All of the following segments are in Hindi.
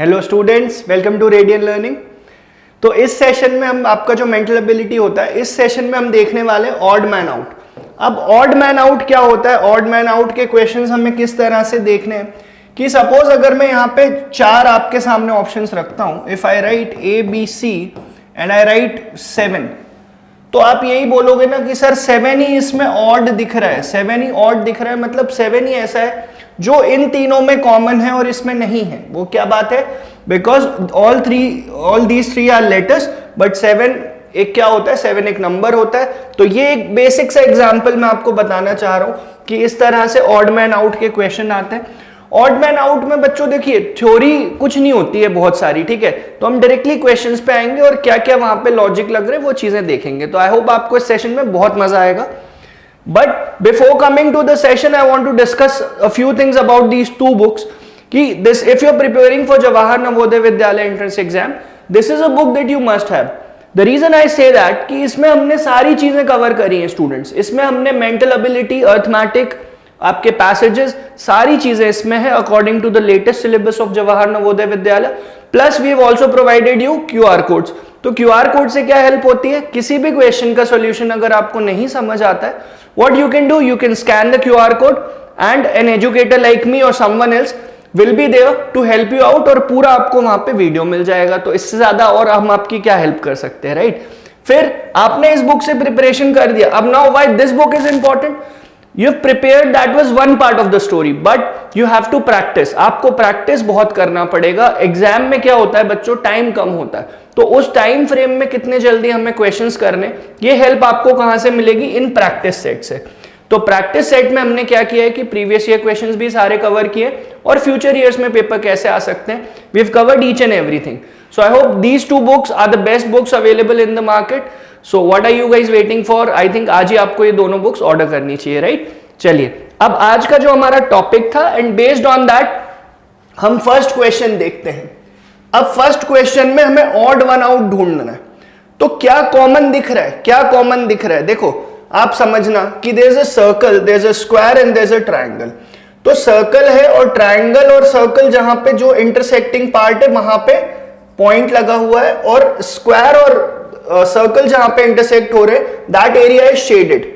Hello students, welcome to Radian Learning. तो इस सेशन में हम आपका जो मेंटल एबिलिटी होता है, इस सेशन में हम देखने वाले हैं ऑड मैन आउट। अब ऑड मैन आउट क्या होता है, ऑड मैन आउट के क्वेश्चंस हमें किस तरह से देखने हैं कि सपोज अगर मैं यहाँ पे 4 आपके सामने ऑप्शंस रखता हूँ, if I write A B C and I write 7, तो आप यही बोलोगे ना कि सर 7 ही इसमें ऑड दिख रहा है, 7 ही ऑड दिख रहा है, मतलब 7 ही ऐसा है जो इन तीनों में कॉमन है और इसमें नहीं है। वो क्या बात है? Because all these three are letters, but 7 एक क्या होता है, 7 एक नंबर होता है। तो ये एक बेसिक सा एग्जांपल मैं आपको बताना चाह रहा हूं कि इस तरह से ऑड मैन आउट के क्वेश्चन आते हैं। ऑड मैन आउट में बच्चों देखिए थ्योरी कुछ नहीं होती है बहुत सारी, ठीक है, तो हम डायरेक्टली क्वेश्चंस पे आएंगे और क्या क्या वहां पे लॉजिक लग रहे हैं वो चीजें देखेंगे। तो आई होप आपको इस सेशन में बहुत मजा आएगा। But before coming to the session, I want to discuss a few things about these two books. If you're preparing for Jawahar Navodaya Vidyalaya entrance exam, this is a book that you must have. The reason I say that कि इसमें हमने सारी चीजें कवर करी हैं स्टूडेंट्स। इसमें हमने मेंटल एबिलिटी, अर्थमेटिक, आपके पैसेजेस, सारी चीजें इसमें है according to the latest syllabus of Jawahar Navodaya Vidyalaya. Plus we have also provided you QR codes. तो QR कोड से क्या हेल्प होती है? किसी भी क्वेश्चन का सॉल्यूशन अगर आपको नहीं समझ आता है, what you can do, you can scan the QR code and an educator like me or someone else will be there to help you out, और पूरा आपको वहां पे वीडियो मिल जाएगा। तो इससे ज्यादा और हम आपकी क्या हेल्प कर सकते हैं, राइट? फिर आपने इस बुक से प्रिपरेशन कर दिया। अब now why this book is important? You prepared, that was one part of the story, but you have to practise. आपको प्रैक्टिस बहुत करना पड़ेगा। एग्जाम में क्या होता है बच्चों, टाइम कम होता है, तो उस टाइम फ्रेम में कितने जल्दी हमें क्वेश्चंस करने, ये हेल्प आपको कहां से मिलेगी? इन प्रैक्टिस सेट से। तो प्रैक्टिस सेट में हमने क्या किया है कि प्रीवियस ईयर क्वेश्चंस भी सारे कवर किए और फ्यूचर ईयर्स में पेपर कैसे आ सकते हैं, we have covered each and everything. So I hope these two books are the best books available in the market. So what are you guys waiting for? I think आज ही आपको ये दोनों बुक्स ऑर्डर करनी चाहिए, राइट? चलिए, अब आज का जो हमारा टॉपिक था, एंड बेस्ड ऑन दैट हम फर्स्ट क्वेश्चन देखते हैं। अब फर्स्ट क्वेश्चन में हमें ऑड वन आउट ढूंढना है। तो क्या कॉमन दिख रहा है, क्या कॉमन दिख रहा है? देखो आप समझना कि there is a circle, there is a square and there is a triangle. तो सर्कल है और ट्रायंगल और सर्कल जहां पे जो इंटरसेक्टिंग पार्ट है वहां पे पॉइंट लगा हुआ है, और स्क्वायर और सर्कल जहां पे इंटरसेक्ट हो रहे हैं that area is shaded.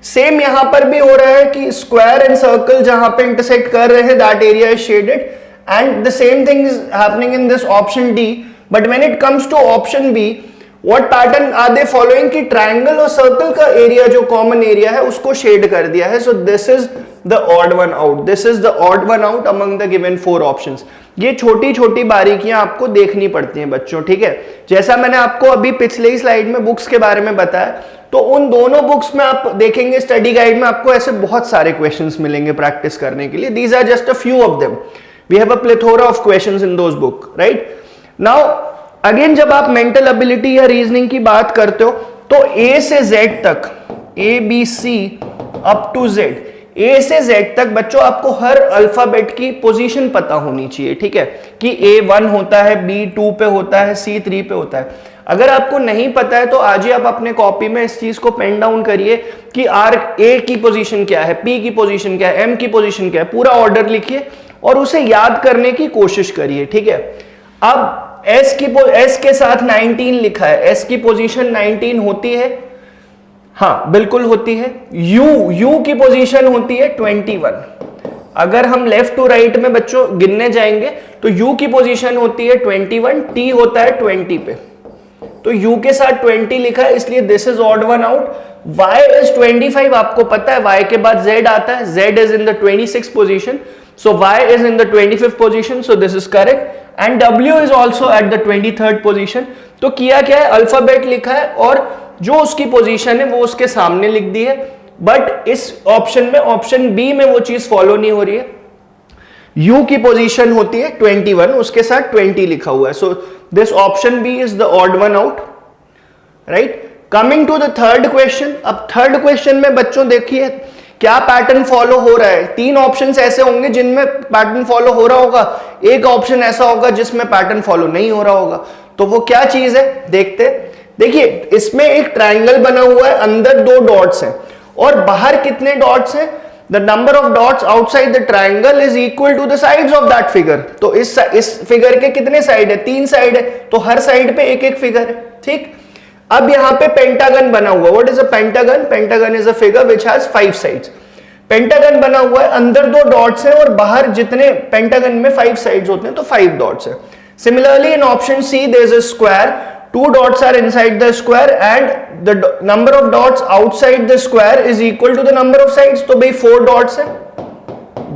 Same यहां पर भी हो रहा है कि स्क्वायर एंड सर्कल जहां पे इंटरसेक्ट कर रहे हैं that area is shaded, and the same thing is happening in this option D. But when it comes to option B, what pattern are they following कि triangle और circle का area जो common area है उसको shade कर दिया है। So this is the odd one out. This is the odd one out among the given 4 options. ये छोटी छोटी बारीकियां आपको देखनी पड़ती हैं बच्चों, ठीक है? जैसा मैंने आपको अभी पिछले ही स्लाइड में बुक्स के बारे में बताया, तो उन दोनों बुक्स में आप देखेंगे स्टडी गाइड में आपको ऐसे बहुत सारे क्वेश्चंस मिलेंगे प्रैक्टिस करने के लिए। These are just a few of them. We have a plethora of questions in those book, right? Now, again जब आप mental ability या reasoning की बात करते हो, तो A से Z तक, A, B, C up to Z, A से Z तक बच्चों आपको हर अल्फाबेट की पोजीशन पता होनी चाहिए, ठीक है? कि A 1 होता है, B 2 पे होता है, C 3 पे होता है। अगर आपको नहीं पता है तो आज ही आप अपने कॉपी में इस चीज को पेन डाउन करिए कि A की पोजीशन क्या है, P की पोजीशन क्या है, M की पोजीशन क्या है, पूरा ऑर्डर लिखिए और उसे याद करने की कोशिश करिए, ठीक है? अब S के साथ 19 लिखा है, S की पोजीशन 19 होती है, हाँ बिल्कुल होती है। U की पोजीशन होती है 21। अगर हम लेफ्ट टू राइट में बच्चों गिनने जाएंगे तो U की पोजीशन होती है 21, T होता है 20 पे, तो U के साथ 20 लिखा है, इसलिए this is odd one out. Y is 25, आपको पता है Y के बाद Z आता है, Z is in the 26th position, so Y is in the 25th position, so this is correct, and W is also at the 23rd position। तो किया क्या है, अल्फाबेट लिखा है और जो उसकी पोजीशन है वो उसके सामने लिख दी है। बट इस ऑप्शन में, ऑप्शन बी में वो चीज फॉलो नहीं हो रही है। U की पोजीशन होती है 21, उसके साथ 20 लिखा हुआ है, so this option B is the odd one out, right? Coming to the third question. अब थर्ड क्वेश्चन में बच्चों देखिए क्या पैटर्न फॉलो हो रहा है। 3 ऑप्शंस ऐसे होंगे जिनमें पैटर्न फॉलो हो रहा होगा, एक ऑप्शन ऐसा होगा जिसमें पैटर्न फॉलो नहीं हो रहा होगा। तो वो क्या चीज है देखते। देखिए इसमें एक ट्रायंगल बना हुआ है, अंदर 2 डॉट्स हैं और बाहर कितने डॉट्स हैं? The number of dots outside the triangle is equal to the sides of that figure. तो इस फिगर के कितने साइड है? 3 साइड है, तो हर साइड पे एक एक फिगर है, ठीक। अब यहां पे पेंटागन बना हुआ, what is a pentagon? Pentagon is a figure which has 5 sides. Pentagon बना हुआ है, अंदर 2 डॉट्स हैं और बाहर जितने पेंटागन में 5 साइड्स होते हैं तो 5 डॉट्स है। Similarly in option C there is a square, 2 dots are inside the square and the number of dots outside the square is equal to the number of sides। तो भाई 4 dots है,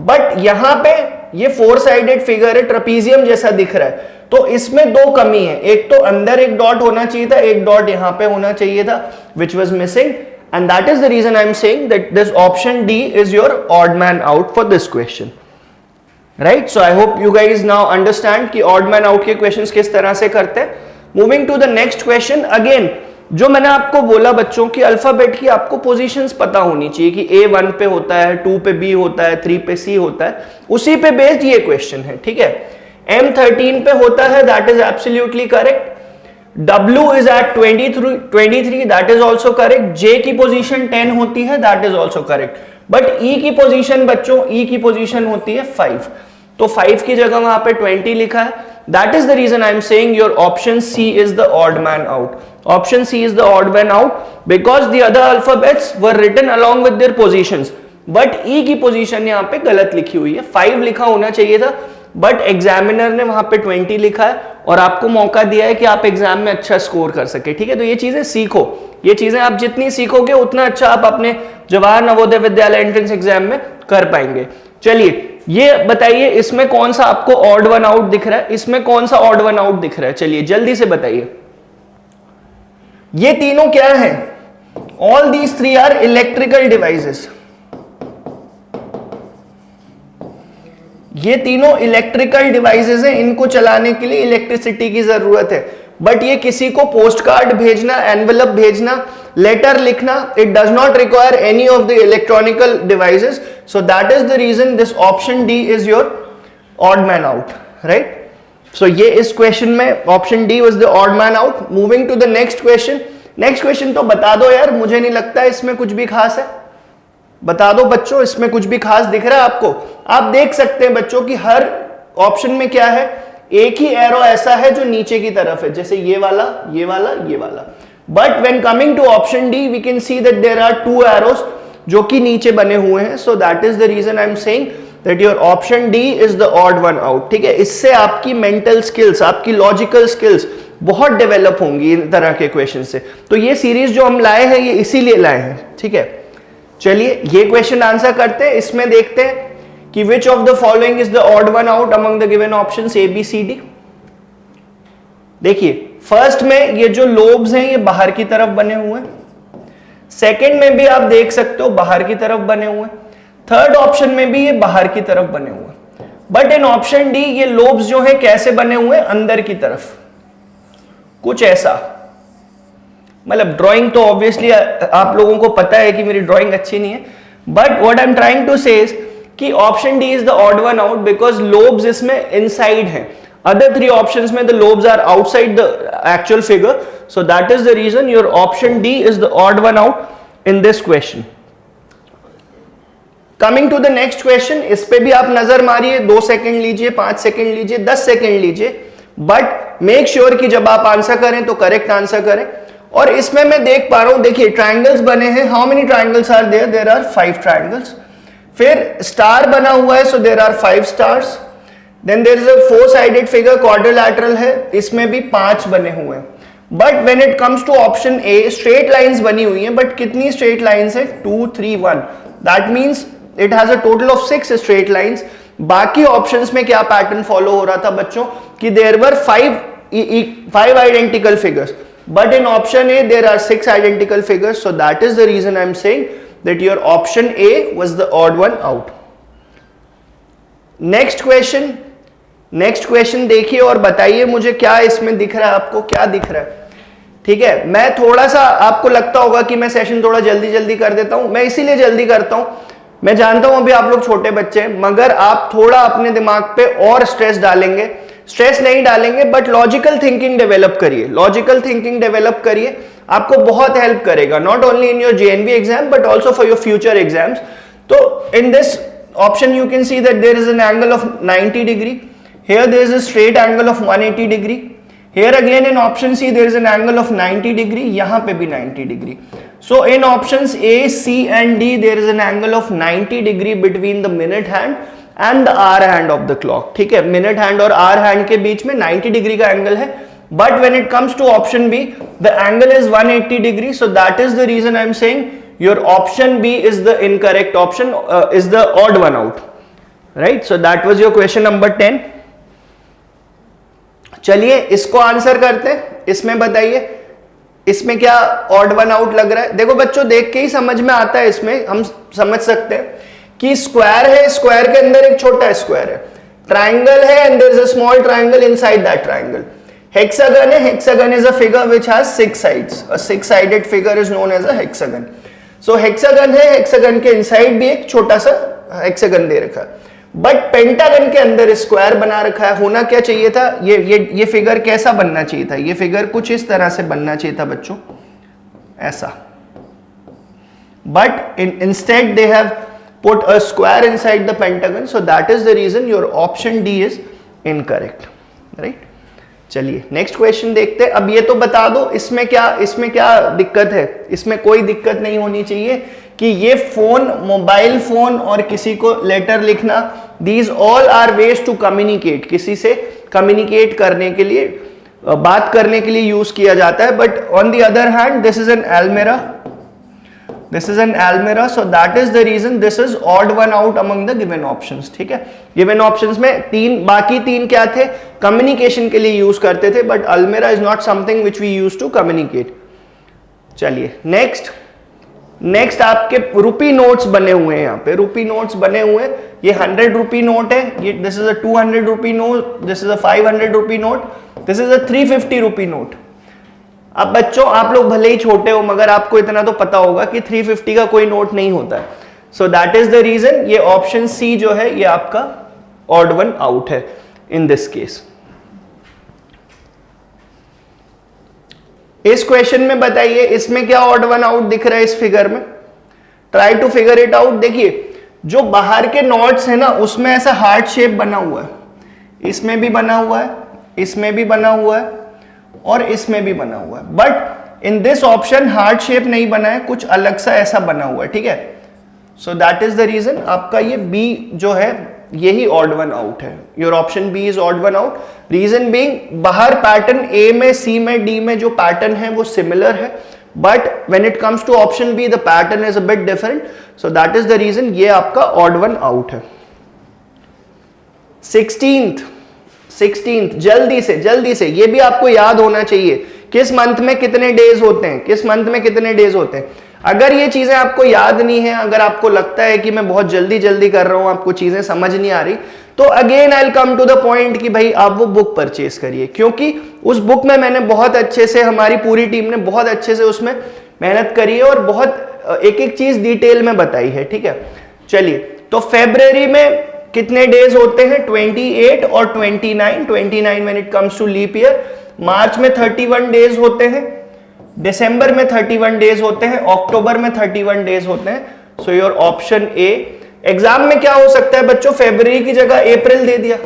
बट यहां पे ये 4 साइडेड फिगर है, ट्रेपीजियम जैसा दिख रहा है, तो इसमें 2 कमी है। एक तो अंदर एक डॉट होना चाहिए था, एक डॉट यहां पे होना चाहिए था, which was missing, and that is the reason I am saying that this option D is your odd man out for this question, right? So I hope you guys now understand कि odd man out के questions किस तरह से करते हैं। Moving to the next question, again जो मैंने आपको बोला बच्चों की अल्फाबेट की आपको पोजीशंस पता होनी चाहिए कि A 1 पे होता है, 2 पे B होता है, 3 पे C होता है, उसी पे बेस्ड ये क्वेश्चन है, ठीक है। M 13 पे होता है, that is absolutely correct. W is at 23, that is also correct. J की पोजीशन 10 होती है, that is also correct. But E की पोजीशन बच्चों, E की पोजीशन होती है 5, तो 5 की जगह वहां पे 20 लिखा है। That is the reason I am saying your option C is the odd man out. Option C is the odd man out because the other alphabets were written along with their positions. But E की पोजीशन यहाँ पे गलत लिखी हुई है, 5 लिखा होना चाहिए था, बट एग्जामिनर ने वहां पे 20 लिखा है और आपको मौका दिया है कि आप एग्जाम में अच्छा स्कोर कर सके, ठीक है। तो ये चीजें सीखो, ये चीजें आप जितनी सीखोगे उतना अच्छा आप अपने जवाहर नवोदय विद्यालय एंट्रेंस एग्जाम में कर पाएंगे। चलिए ये बताइए इसमें कौन सा आपको ऑड वन आउट दिख रहा है, इसमें कौन सा ऑड वन आउट दिख रहा है? चलिए जल्दी से बताइए। ये तीनों क्या है? All these 3 are electrical devices. ये तीनों इलेक्ट्रिकल डिवाइसेस हैं, इनको चलाने के लिए इलेक्ट्रिसिटी की जरूरत है। बट ये किसी को पोस्ट कार्ड भेजना, एनवेलप भेजना, लेटर लिखना, it does not require any of the electronical devices, so that is the reason this option D is your odd man out, right? So ये इस क्वेश्चन में option D was the odd man out. Moving to the next question. Next question तो बता दो यार, मुझे नहीं लगता इसमें कुछ भी खास है। बता दो बच्चों, इसमें कुछ भी खास दिख रहा है आपको? आप देख सकते हैं बच्चों कि हर ऑप्शन में क्या है, एक ही एरो ऐसा है जो नीचे की तरफ है, जैसे ये वाला, ये वाला, ये वाला। But when coming to option D we can see that there are 2 arrows जो कि नीचे बने हुए हैं। So that is the reason I am saying that your option D is the odd one out, ठीक है। इससे आपकी मेंटल स्किल्स, आपकी लॉजिकल स्किल्स बहुत डेवलप होंगी इन तरह के क्वेश्चन से। तो ये सीरीज जो हम लाए हैं ये इसीलिए लाए हैं, ठीक है। चलिए ये क्वेश्चन आंसर करते हैं। इसमें देखते हैं कि which of the following is the odd one out among the given options A, B, C, D। देखिए फर्स्ट में ये जो लोब्स हैं ये बाहर की तरफ बने हुए हैं, सेकंड में भी आप देख सकते हो बाहर की तरफ बने हुए, थर्ड ऑप्शन में भी ये बाहर की तरफ बने हुए। बट इन ऑप्शन डी ये लोब्स जो है कैसे बने हुए, अंदर की तरफ, कुछ ऐसा। मतलब ड्राइंग तो ऑब्वियसली आप लोगों को पता है कि मेरी ड्राइंग अच्छी नहीं है, but what I am trying to say is कि option D is the odd one out because lobes इसमें इनसाइड हैं। Other 3 options में the lobes are outside the actual figure, so that is the reason your option D is the odd one out in this question. Coming to the next question, इस पे भी आप नजर मारिए, 2 सेकंड लीजिए, 5 सेकंड लीजिए, 10 सेकंड लीजिए, बट मेक श्योर कि जब आप आंसर करें तो करेक्ट आंसर करें। और इसमें मैं देख पा रहा हूं, देखिए ट्राइंगल्स बने हैं। How many triangles are there? There are 5 triangles. फिर स्टार बना हुआ है, so there are 5 stars. Then there is a 4-sided figure, quadrilateral है, इसमें भी 5 बने हुए हैं। But when it comes to option A, straight lines बनी हुई हैं, but कितनी straight lines है? 2, 3, 1. That means it has a total of 6 straight lines. बाकी options में क्या pattern follow हो रहा था बच्चों कि there were 5 identical figures. But in option A there are 6 identical figures. So that is the reason I am saying that your option A was the odd one out. Next question देखिए और बताइए मुझे क्या इसमें दिख रहा है, आपको क्या दिख रहा है, ठीक है। मैं थोड़ा सा, आपको लगता होगा कि मैं सेशन थोड़ा जल्दी कर देता हूं, मैं इसीलिए जल्दी करता हूं। मैं जानता हूं अभी आप लोग छोटे बच्चे हैं, मगर आप थोड़ा अपने दिमाग पे और स्ट्रेस डालेंगे, स्ट्रेस नहीं डालेंगे बट लॉजिकल थिंकिंग डेवलप करिए, लॉजिकल थिंकिंग डेवलप करिए, आपको बहुत हेल्प करेगा, not only in your JNV exam but also for your future exams. तो in this option you can see that there is an angle of 90 degree. Here there is a straight angle of 180 degree. Here again in option C there is an angle of 90 degree. यहाँ पे भी 90 degree. So in options A, C and D there is an angle of 90 degree between the minute hand and the hour hand of the clock. ठीक है, minute hand और hour hand के बीच में 90 degree का angle है. But when it comes to option B, the angle is 180 degree. So that is the reason I am saying your option B is the incorrect option, is the odd one out, right? So that was your question number 10. चलिए इसको आंसर करते हैं. इसमें बताइए इसमें क्या ऑड वन आउट लग रहा है. देखो बच्चों देख के ही समझ में आता है. इसमें हम समझ सकते हैं कि स्क्वायर है, स्क्वायर के अंदर एक छोटा स्क्वायर है. ट्राइंगल है and there is a small triangle inside that triangle. Hexagon है, hexagon is a figure which has 6 sides. A 6 sided figure is known as a hexagon. So hexagon है, हेक्सागन के इनसाइड भी एक छोटा सा हेक्सागन दे रखा है. बट पेंटागन के अंदर स्क्वायर बना रखा है. होना क्या चाहिए था, ये फिगर कैसा बनना चाहिए था. ये फिगर कुछ इस तरह से बनना चाहिए था बच्चों, ऐसा. But instead they have put a square inside the pentagon. So that is the reason your option D is incorrect, right. चलिए नेक्स्ट क्वेश्चन देखते हैं. अब ये तो बता दो इसमें क्या दिक्कत है. इसमें कोई दिक्कत नहीं होनी चाहिए कि ये फोन, मोबाइल फोन और किसी को लेटर लिखना, these all are ways to communicate. किसी से कम्युनिकेट करने के लिए, बात करने के लिए यूज किया जाता है. But on the other hand this is an almirah. This is an almirah, so that is the reason this is odd one out among the given options. ठीक है, given options में बाकी तीन क्या थे, कम्युनिकेशन के लिए यूज करते थे. But almirah is not something which we use to communicate. चलिए नेक्स्ट आपके रुपी नोट्स बने हुए हैं. यहाँ पे रुपी नोट्स बने हुए हैं. ये 100 रुपी नोट है, ये this is a 200 rupee note, this is a 500 rupee note, this is a 350 rupee note. अब बच्चों आप लोग भले ही छोटे हो मगर आपको इतना तो पता होगा कि 350 का कोई नोट नहीं होता है. So that is the reason ये ऑप्शन सी जो है ये आपका ऑड वन आउट है इन दिस केस. इस क्वेश्चन में बताइए इसमें क्या ऑड वन आउट दिख रहा है इस फिगर में. Try to figure it out. देखिए जो बाहर के नोट्स है ना उसमें ऐसा हार्ट शेप बना हुआ है. इसमें भी बना हुआ है, इसमें भी बना हुआ है और इसमें भी बना हुआ है. But in this option heart shape नहीं बना है, कुछ अलग सा ऐसा बना हुआ है. ठीक है, so that is the reason आपका ये बी जो है यही ऑड वन आउट है. Your option B is odd one out. Reason being बाहर पैटर्न ए में, सी में, डी में जो पैटर्न है वो सिमिलर है. But when it comes to option B the pattern is a bit different. So that is the reason ये आपका ऑड वन आउट है. 16th जल्दी से ये भी आपको याद होना चाहिए. किस मंथ में कितने डेज होते हैं, किस मंथ में कितने डेज होते हैं. अगर ये चीजें आपको याद नहीं है, अगर आपको लगता है कि मैं बहुत जल्दी कर रहा हूं, आपको चीजें समझ नहीं आ रही, तो again I will come to the point कि भाई आप वो बुक परचेस करिए. क्योंकि उस बुक में मैंने बहुत अच्छे से, हमारी पूरी टीम ने बहुत अच्छे से उसमें मेहनत करी है और बहुत एक चीज डिटेल में बताई है. ठीक है, चलिए तो फरवरी में कितने डेज होते हैं, 28 और 29 when it comes to leap year. March में 31 डेज होते हैं, दिसंबर में 31 डेज होते हैं, अक्टूबर में 31 डेज होते हैं. सो योर ऑप्शन ए. एग्जाम में क्या हो सकता है बच्चों, फरवरी की जगह अप्रैल दे दिया.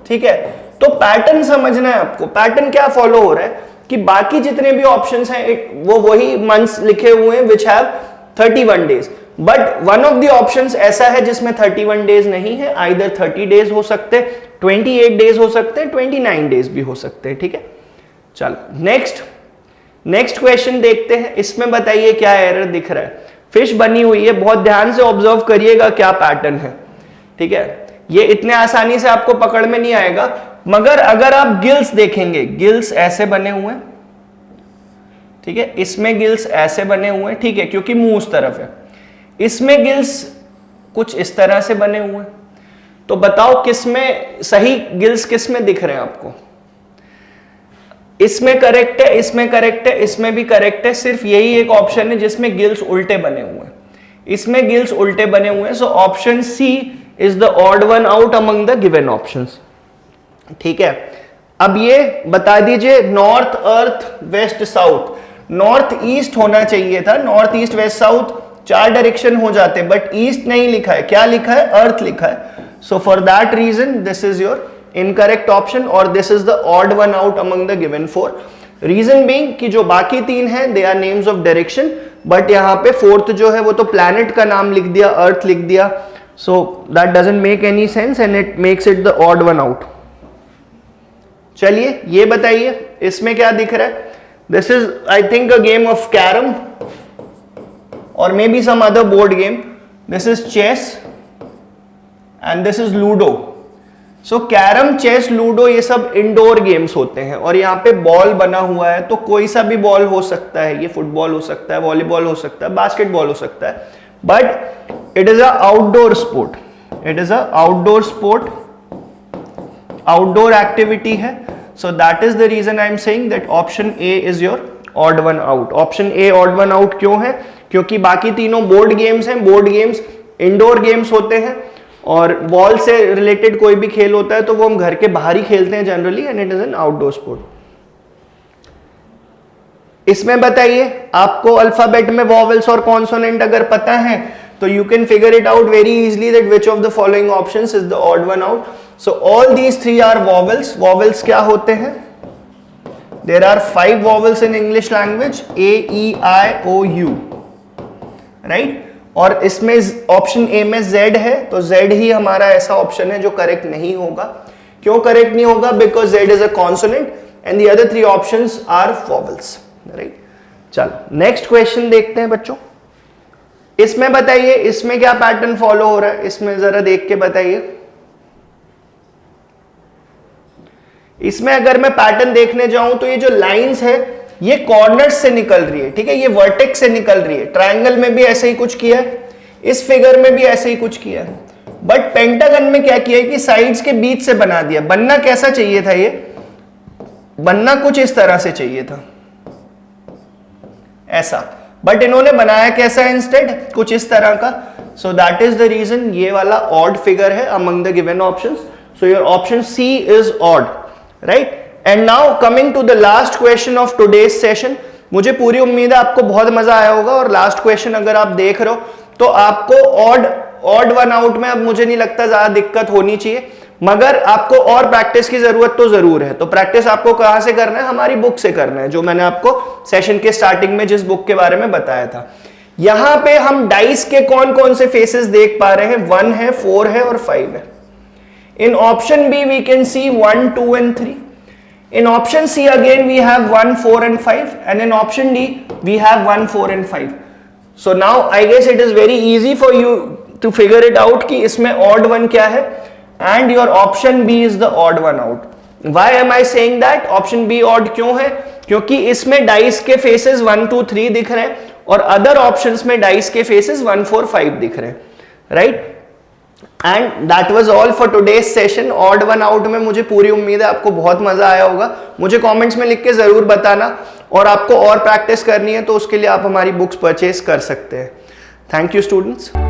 ठीक है, तो पैटर्न समझना है आपको. पैटर्न क्या फॉलो हो रहा है कि बाकी जितने भी ऑप्शंस हैं वो वही मंथ्स लिखे हुए हैं which have 31 days. But one of the options ऐसा है जिसमें 31 डेज नहीं है. आइदर 30 डेज हो सकते हैं, 28 डेज हो सकते हैं, 29 डेज भी हो सकते हैं. ठीक है, चलो नेक्स्ट क्वेश्चन देखते हैं. इसमें बताइए क्या एरर दिख रहा है. फिश बनी हुई है, बहुत ध्यान से ऑब्जर्व करिएगा क्या पैटर्न है. ठीक है, ये इतने आसानी से आपको पकड़ में नहीं आएगा, मगर अगर आप गिल्स देखेंगे, गिल्स ऐसे बने हुए हैं. ठीक है, इसमें गिल्स ऐसे बने हुए हैं. ठीक है, क्योंकि मुंह उस तरफ है. इसमें गिल्स कुछ इस तरह से बने हुए हैं. तो बताओ किसमें सही गिल्स किसमें दिख रहे हैं आपको. इसमें करेक्ट है, इसमें करेक्ट है, इसमें भी करेक्ट है. सिर्फ यही एक ऑप्शन है जिसमें गिल्स उल्टे बने हुए हैं. इसमें गिल्स उल्टे बने हुए हैं. So option C is the odd one out among the given options. ठीक है, अब ये बता दीजिए north, earth, west, south. North east होना चाहिए था, north east, west, south 4 direction हो जाते, बट ईस्ट नहीं लिखा है, क्या लिखा है, अर्थ लिखा है. So for that reason this is your incorrect option और this is the odd one out among the given 4. Reason being कि जो बाकी 3 हैं they are names of direction, but यहाँ पे 4th जो है वो तो प्लैनेट का नाम लिख दिया, अर्थ लिख दिया. So that doesn't make any sense and it makes it the odd one out. चलिए ये बताइए इसमें क्या दिख रहा है. This is I think a game of carrom or maybe some other board game. This is chess and this is ludo. So carrom, chess, ludo ये सब इंडोर गेम्स होते हैं और यहाँ पे बॉल बना हुआ है, तो कोई सा भी बॉल हो सकता है, ये फुटबॉल हो सकता है, वॉलीबॉल हो सकता है, बास्केटबॉल हो सकता है, but it is a outdoor sport. It is a outdoor sport, outdoor activity है. So that is the reason I am saying that option A is your odd one out. Option A odd one out क्यों है, क्योंकि बाकी तीनों बोर्ड गेम्स हैं. बोर्ड गेम्स इंडोर गेम्स होते हैं और बॉल से रिलेटेड कोई भी खेल होता है तो वो हम घर के बाहर ही खेलते हैं generally, and it is an outdoor sport. इसमें बताइए आपको अल्फाबेट में वॉवेल्स और कॉन्सोनेंट अगर पता है तो you can figure it out very easily that which of the following options is the odd one out. So all these 3 are vowels. Vowels क्या होते हैं, there are 5 vowels in English language, A, E, I, O, U, right? और इसमें ऑप्शन ए में Z है, तो Z ही हमारा ऐसा ऑप्शन है जो करेक्ट नहीं होगा. क्यों करेक्ट नहीं होगा, because Z is a consonant and the other 3 options are vowels, right? चलो नेक्स्ट क्वेश्चन देखते हैं बच्चों. इसमें बताइए इसमें क्या पैटर्न फॉलो हो रहा है, इसमें जरा देख के बताइए. इसमें अगर मैं पैटर्न देखने जाऊं तो ये जो लाइंस है ये कॉर्नर्स से निकल रही है, ठीक है, ये वर्टेक्स से निकल रही है. ट्रायंगल में भी ऐसे ही कुछ किया है, इस फिगर में भी ऐसे ही कुछ किया है, बट पेंटागन में क्या किया है कि साइड्स के बीच से बना दिया. बनना कैसा चाहिए था, ये बनना कुछ इस तरह से चाहिए था ऐसा, बट इन्होंने बनाया कैसा है, इंस्टेड कुछ इस तरह का. So that is the reason ये वाला ऑड फिगर है among the given options. So your option C is odd, right. And now coming to the last question of today's session. मुझे पूरी उम्मीद है आपको बहुत मजा आया होगा और लास्ट क्वेश्चन अगर आप देख रहे हो तो आपको ऑड वन आउट में अब मुझे नहीं लगता ज्यादा दिक्कत होनी चाहिए, मगर आपको और प्रैक्टिस की जरूरत तो जरूर है. तो प्रैक्टिस आपको कहां से करना है, हमारी बुक से करना है, जो मैंने आपको सेशन के स्टार्टिंग में जिस बुक के बारे में बताया था. यहां पे हम डाइस के कौन कौन से फेसेस देख पा रहे हैं, 1 है, 4 है और 5 है. In option B we can see 1, 2 and 3. In option C again we have 1, 4 and 5, and in option D we have 1, 4 and 5. So now I guess it is very easy for you to figure it out कि इसमें odd one क्या है, and your option B is the odd one out. Why am I saying that? Option B odd क्यों है, क्योंकि इसमें डाइस के फेसेस 1, 2, 3 दिख रहे हैं और अदर ऑप्शंस में डाइस के फेसेस 1, 4, 5 दिख रहे हैं, right. And that was all for today's session. Odd one out में मुझे पूरी उम्मीद है आपको बहुत मजा आया होगा. मुझे कमेंट्स में लिख के जरूर बताना, और आपको और प्रैक्टिस करनी है तो उसके लिए आप हमारी बुक्स परचेज कर सकते हैं. Thank you students.